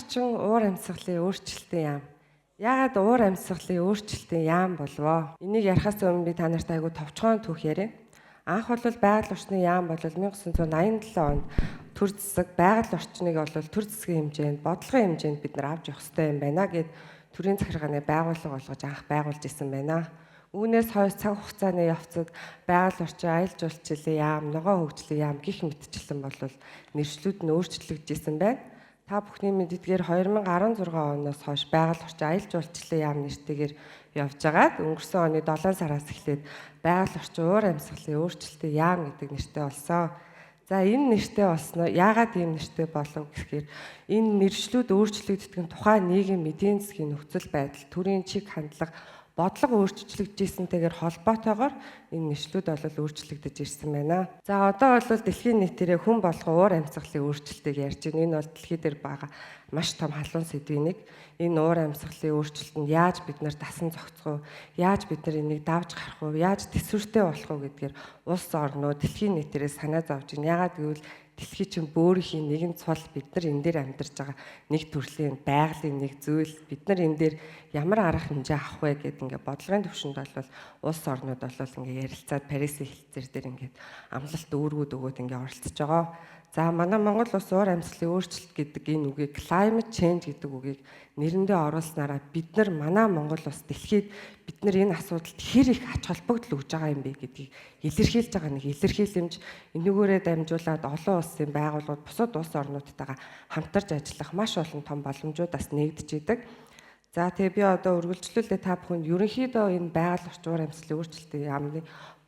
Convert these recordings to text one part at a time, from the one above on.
орчин уур амьсгалын өөрчлөлтийн яам. Яагаад уур амьсгалын өөрчлөлтийн яам болов? Энийг ярихаас өмнө би та нарт айгүй товчхон түүх яриа. Анх бол байгаль орчны яам бол 1987 онд төр засаг байгаль орчныг бол төр засгийн хэмжээнд, бодлогын хэмжээнд бид нар авч явах хэрэгтэй юм байна гэд төрийн захиргааны байгууллага болгож анх байгуулж исэн байна. Үүнээс хойш цаг хугацааны явцад байгаль орчин аялал жуулчлалын яам, ногоон хөгжлийн яам гэх мэтчлэн бол нэршлүүд нь өөрчлөгдөжсэн байна. Та бүхний мэддгээр 2016 оноос хойш байгаль орчин аялал жуулчлалын яам нэртэйгээр явж байгаад өнгөрсөн оны 7 сараас эхлээд байгаль орчин уур амьсгалын өөрчлөлтийн яам гэдэг нэртэй болсон. За энэ нэртэй болсноо яагаад ийм нэртэй болов гэхээр энэ нэршлүүд өөрчлөгддөг нь тухайн нийгэм эдийн засгийн нөхцөл байдал, төрийн чиг хандлага, бодлого өөрчлөгдөжсэнтэйгээр холбоотойгоор энэ нэршлүүд бол өөрчлөгдөж ирсэн байна. За одоо бол дэлхийн нийтээрээ хүн болгон уур амьсгалын өөрчлөлтийг ярьж байна. Энэ бол дэлхий дээр байгаа маш том халуун сэдвийн нэг. Энэ уур амьсгалын өөрчлөлтөнд яаж бид нар дасан зохицох вэ? Яаж бид нар энийг давж гарах вэ? Яаж төсвөртэй болох вэ гэдгээр улс орнууд дэлхийн нийтээрээ санаа зовж байна. Яагаад гэвэл дэлхий чинь бөөрийн нэгэн цул бид нар энэ дээр амьдарч байгаа нэг төрлийн байгалийн нэг зүйл бид нар энэ дээр ямар арга хэмжээ авах вэ гэдэг ингээд бодлогын төвшөнд бол улс орнууд бол ингээд ярилцаад Парисын хэлтсээр дээр ингээд амлалт үүргүүд өгөөд ингээд оролцож байгаа. За манай Монгол улс уур амьсгалын өөрчлөлт гэдэг энэ үгийг climate change гэдэг үгийг нэрэндээ оруулснараа бид нар манай Монгол улс дэлхийд бид нар энэ асуудалд хэр их ач холбогдол өгж байгаа юм бэ гэдгийг илэрхийлж байгаа нэг илэрхийлэмж энүүгээрээ дамжуулаад олон улсын байгууллагууд бусад улс орнуудтайгаа хамтарч ажиллах маш олон том боломжуудаас нэгдэж идэг. За тэгээ би одоо үргэлжлүүлээ та бүхэнд ерөнхийдөө энэ байгаль орчин уур амьсгалын өөрчлөлтийн яамны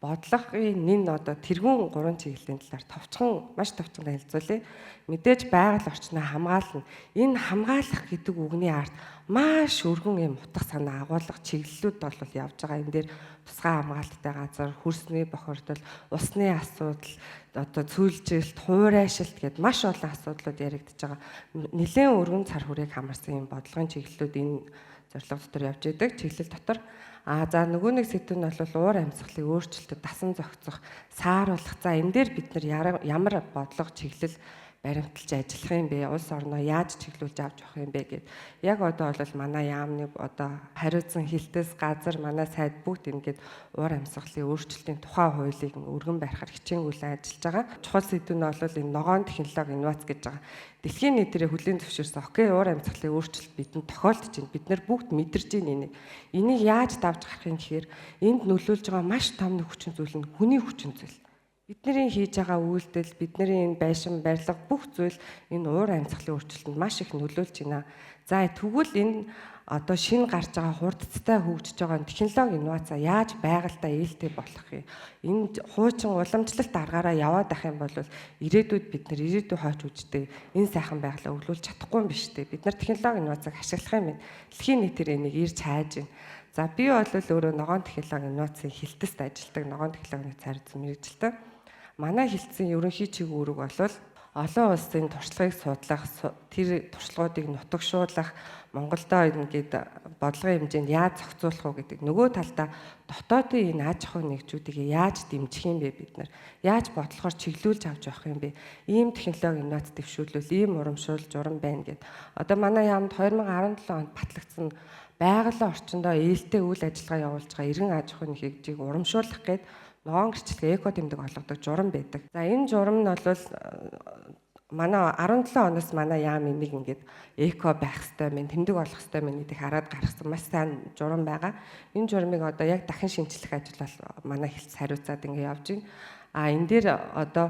бодлогын нэн одоо тэргүүн 3 чиглэлийн талаар маш товчхон танилцуулъя. Мэдээж байгаль орчноо хамгаална. Энэ хамгаалах гэдэг үгний ард маш өргөн юм утга санаа агуулга чиглэлүүд бол явж байгаа. Энэ дээр тусгай хамгаалттай газар, хөрсний бохирдол, усны асуудал, одоо цүйлжилт, хуурайшилт гэд маш олон асуудлууд яригдж байгаа. Нэлээд өргөн цар хүрээг хамарсан юм бодлогын чиглэлүүд энэ зорилго дотор явж идэг. Чиглэл дотор за нөгөө нэг сэдв нь бол уур амьсгалын өөрчлөлтөд дасан зохицох, сааруулах. За энэ дээр бид нар ямар бодлого чиглэл баримталж ажиллах юм бэ? Улс орноо яаж чиглүүлж авч явах юм бэ гэд. Яг одоо бол манай яамны одоо хариуцсан хилтэс газар, манай сайд бүгд ингээд уур амьсгалын өөрчлөлтийн тухай хуулийг өргөн барихаар хичээнгүйлэн ажиллаж байгаа. Чухал сэдв нь бол энэ ногоон технологи инновац гэж байгаа. Дэлхийн нийтээрээ хүлээн зөвшөөрсөн окей уур амьсгалын өөрчлөлт бидэнд тохиолдож байна. Бид нар бүгд мэдэрч байна энийг. Энийг яаж давж гарах юм гэхээр энд нөлөөлж байгаа маш том хүчин зүйл нь хүний хүчин зүйл. Бидний хийж байгаа үйлдэл, бидний энэ байшин, барилга бүх зүйл энэ уур амьсгалын өөрчлөлтөнд маш их нөлөөлж байна. За тэгвэл энэ одоо шинэ гарч байгаа хурдцтай хөгжиж байгаа технологи инновац яаж байгальтаа ээлтэй болох юм? Энэ хуучин уламжлалт аргаараа яваад ах юм бол ирээдүйд бид нар ирээдүй хойч үждэг энэ сайхан байгалаа өглүүлж чадахгүй юм биш үү? Бид нар технологи инновацыг ашиглах юм байна. Дэлхийн нийтээр энийг ирж хайж байна. За би бол өөрөө ногоон технологи инновацийн хилтэст ажилладаг ногоон технологийн цаардсан мэрэгжилтэй. Манай хилцсэн ерөнхий чиг үүрэг бол олон улсын туршлагыг судлах, тэр туршлагуудыг нутагшуулах, Монголдоо ингээд бодлогын хэмжээнд яаж зохицуулах вэ гэдэг. Нөгөө талдаа дотоодын энэ аж ахуйн нэгжүүдийг яаж дэмжих юм бэ бид нар? Яаж бодлохоор чиглүүлж авч явах юм бэ? Ийм технологи инновац дэвшүүлвэл ийм урамшуул журам байна гэд. Одоо манай яамд 2017 онд батлагдсан байгалийн орчиндөө ээлтэй үйл ажиллагаа явуулж байгаа эргэн аж ахуйн нэгжийг урамшуулах гээд ногоон гэрчлэгээ эко тэмдэг олгодог журам байдаг. За энэ журам нь бол манай 17 оноос манай яам энийг ингээд эко байх хэвээр мэн тэмдэг болох хэвээр мэн гэдгийг хараад гаргасан маш сайн журам байгаа. Энэ журамыг одоо яг дахин шинжлэх ажил бол манай хэлц хариуцаад ингээд явж байна. Энэ дээр одоо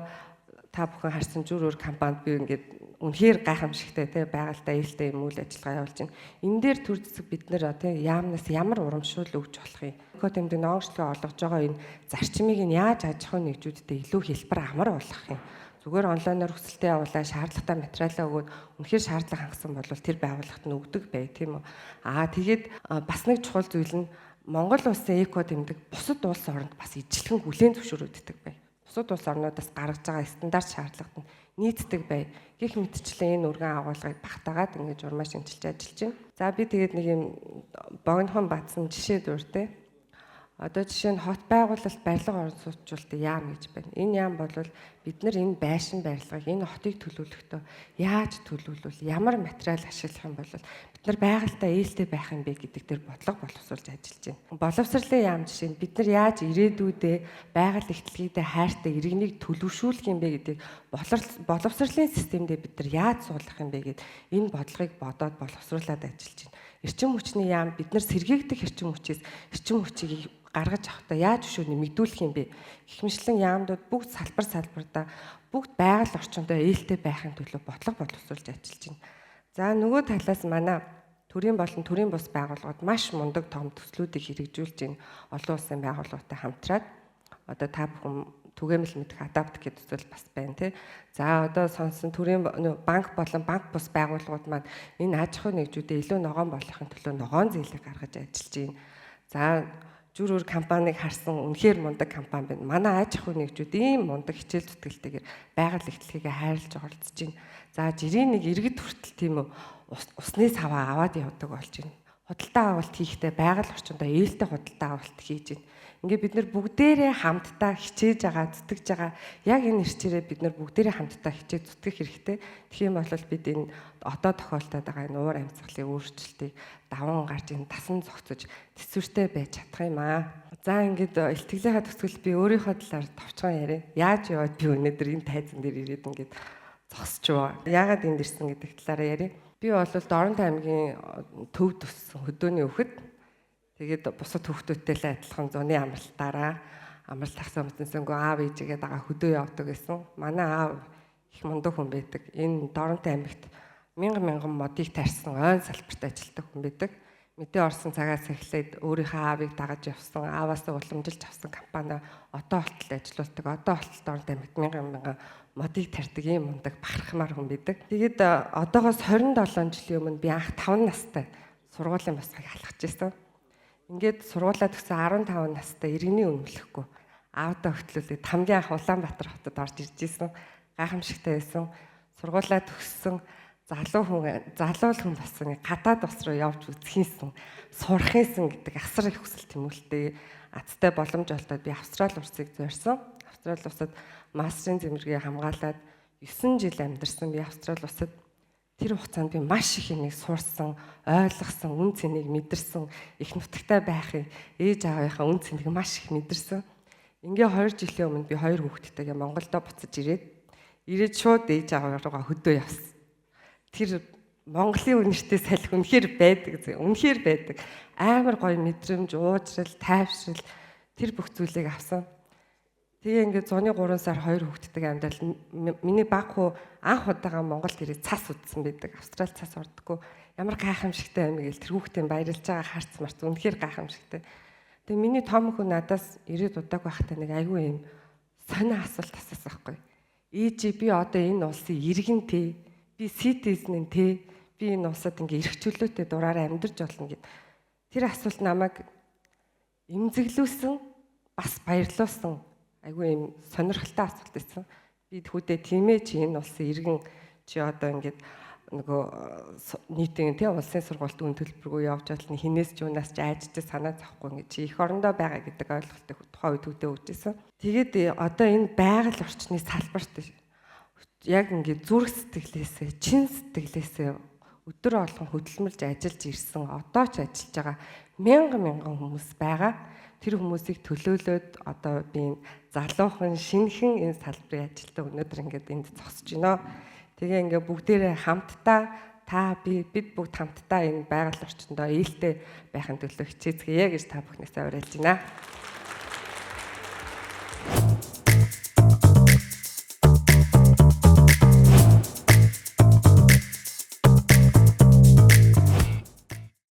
та бүхэн харсан жүр өөр компанид би ингээд үнэхээр гайхамшигтай тий байгальтай ээлтэй юм үйл ажиллагаа явуулж байна. Энэ дээр төр зэсэг бид нэр тий яамнаас ямар урамшуул өгч болох юм? Эко тэмдэг ногоончлог олгож байгаа энэ зарчмыг нь яаж аж ахуйн нэгжүүдтэй илүү хэлбэр амар болгох юм? Зүгээр онлайнаар хүсэлтээ явуулаад шаардлагатай материалаа өгөөд үнэхээр шаардлага хангасан бол тэр байгууллагт нь өгдөг бай тийм үү? Тэгээд бас нэг чухал зүйл нь Монгол улсын эко тэмдэг бусад улс оронд бас ижилхэн хүлээн зөвшөөрөгддөг бай. Бусад улс орнуудаас гаргаж байгаа стандарт шаардлагад нь нийцдэг бай. Гэх мэтчлэн энэ өргөн агуулгыг багтаагаад ингэж урмаа шинжилж ажиллаж байна. За би тэгээд нэг юм богинохон батсан жишээ дуртай. Одоо жишээ нь хот байгуулалт барилга орон сууцчлалтын яам гэж байна. Энэ яам бол бид нар энэ байшин барилгыг энэ хотыг төлөвлөхдөө яаж төлөвлөвөл ямар материал ашиглах юм бол бид нар байгальтаа ээлтэй байх юм бэ гэдэг дээр бодлого боловсруулж ажиллаж байна. Боловсролын яам жишээ нь бид нар яаж ирээдүйдээ байгаль эхтлэгийдээ хайртай иргэнийг төлөвшүүлэх юм бэ гэдэг боловсролын системдээ бид нар яаж суулгах юм бэ гэдэг энэ бодлогыг бодоод боловсруулад ажиллаж байна. Эрчим хүчний яам бид нар сэргийгдэх эрчим хүчээс эрчим хүчийг гаргаж авахдаа яаж өшөөний мэдүүлэх юм бэ? Гэх яамдууд бүгд салбар бүгд байгаль орчиндөө ээлтэй байхын төлөө бодлого боловсруулж ажиллаж байна. За нөгөө талаас манай төрийн бус байгууллагууд маш мундаг том төслүүдийг хэрэгжүүлж байна. Олон улсын байгууллагатай хамтраад одоо та бүхэн түгээмэл мэдэх адапт гэдэг төсөл бас байна тий. За одоо сонсон төрийн банк болон банк бус байгууллагууд маань энэ аж ахуй нэгжүүдэд илүү ногоон болгохын төлөө ногоон зээлийг гаргаж ажиллаж байна. За жүр компанийг харсан үнэхээр мундаг компани байна. Манай аж ахуй нэгжүүд ийм мундаг хичээл зүтгэлтэйгээр байгаль эхтлэгийг хайрлаж оролцож байна. За жирийн нэг иргэд хүртэл тийм үү усны саваа аваад явдаг болж байна. Худалдаа авалт хийхдээ байгаль орчиндөө ээлтэй худалдаа авалт хийж байна. Ингээ бид нар бүгдээрээ хамтдаа хичээж байгаа, зүтгэж байгаа. Яг энэ ирчээрээ бид нар бүгдээрээ хамтдаа хичээж зүтгэх хэрэгтэй. Тэгэх юм бол бид энэ одоо тохиолдоод байгаа энэ уур амьсгалын өөрчлөлтийг даван гарч энэ тасан зогцож төсвөртэй байж чадах юм аа. За ингээд илтгэлийнхаа төсвөл би өөрийнхөө талаар товчхон яриа. Яаж яваад би өнөөдөр энэ тайзан дээр ирээд ингээд зогсчихваа. Яагаад энд ирсэн гэдэг талаараа яриа. Би бол Дорнот аймгийн төвд өссөн хөдөөний хүүхэд. Тэгээд бусад хүүхдүүдтэй л адилхан зуны амралтаараа амралт тахсан өмтөнсөнгөө аав ээжигээ дагаа хөдөө явдаг гэсэн. Манай аав их мундаг хүн байдаг. Энэ Дорнот аймагт мянган модыг тарьсан ойн салбарт ажилладаг хүн байдаг. Мэдээ орсон цагаас эхлээд өөрийнхөө аавыг дагаж явсан, ааваасаа уламжилж авсан компани одоо болтол ажиллаулдаг. Одоо болтол Дорнот аймагт мянган модыг тарьдаг ийм мундаг бахархмаар хүн байдаг. Тэгээд одоогоос 27 жилийн өмнө би анх 5 настай сургуулийн босгыг халахж байсан. Ингээд сургуулаа төгсөн 15 настай иргэний үнэмлэхгүй аавдаа хөтлүүлээд хамгийн анх Улаанбаатар хотод орж ирж исэн. Гайхамшигтай байсан. Сургуулаа төгссөн залуу хүн болсон гадаад ус руу явж үзхийнсэн, сурахынсэн гэдэг асар их хүсэл тэмүүлэлтэй азтай боломж олдоод би Австрали улсыг зорьсон. Австрали улсад мастерын зэмлэгээ хамгаалаад 9 жил амьдарсан би Австрали улсад. Тэр хугацаанд би маш их юмыг сурсан, ойлгосон, үн цэнийг мэдэрсэн, их нутагтай байхыг, ээж аавынхаа үн цэнийг маш их мэдэрсэн. Ингээ 2 жилийн өмнө би 2 хүүхэдтэйгээ Монголдо буцаж ирээд шууд ээж аавыгаа хөдөө явсан. Тэр Монголын үнэртэй салхи үнэхээр байдаг. Амар гоё мэдрэмж, уужрал, тайвшрал тэр бүх зүйлийг авсан. Тэгээ ингээд зуны 3 сар 2 хүүхэдтэйгээ амьдрал миний баг хүү анх удаага Монголд ирээд цас удсан байдаг. Австрали цас ордоггүй. Ямар гайхамшигтай юм гээл тэр хүүхдийн баярлж байгаа харц марц үнэхээр гайхамшигтай. Тэгээ миний том хүү надаас ирээд удааг байхдаа нэг айгүй юм сонио асуулт асуусан байхгүй. Ээжи би одоо энэ улсын иргэн тий. Би citizen тий. Би энэ улсад ингээ эрхчлөөтэй дураараа амьдарч болно гэд. Тэр асуулт намайг эмзэглүүлсэн, бас баярлуулсан. Айгүй юм сонирхолтой асуулт байсан. Би хүүдээ тийм ээ чи энэ улсын иргэн чи одоо ингээд нөгөө нийтийн тий улсын сургуульд үн төлбөргүй явж болно хинээс ч юунаас ч айжж санаа зовхгүй ингээд чи эх орондоо байгаа гэдэг ойлголтыг тухайн үед хүүдээ өгчээсэн. Тэгээд одоо энэ байгаль орчны салбарт яг ингээд зүрх сэтгэлээсээ чин сэтгэлээсээ өдөр болгон хөдөлмөрлж ажиллаж ирсэн одоо ч ажиллаж байгаа мянган хүмүүс байгаа. Тэр хүмүүсийг төлөөлөөд одоо би залуухан шинэхэн энэ салбарын ажилтаа өнөөдөр ингээд энд зогсож байна. Тэгээ ингээд бүгдээрээ хамтдаа бид бүгд хамтдаа энэ байгаль орчиндөө ээлтэй байхын төлөө хичээцгээе гэж та бүхнээсээ уриалж байна.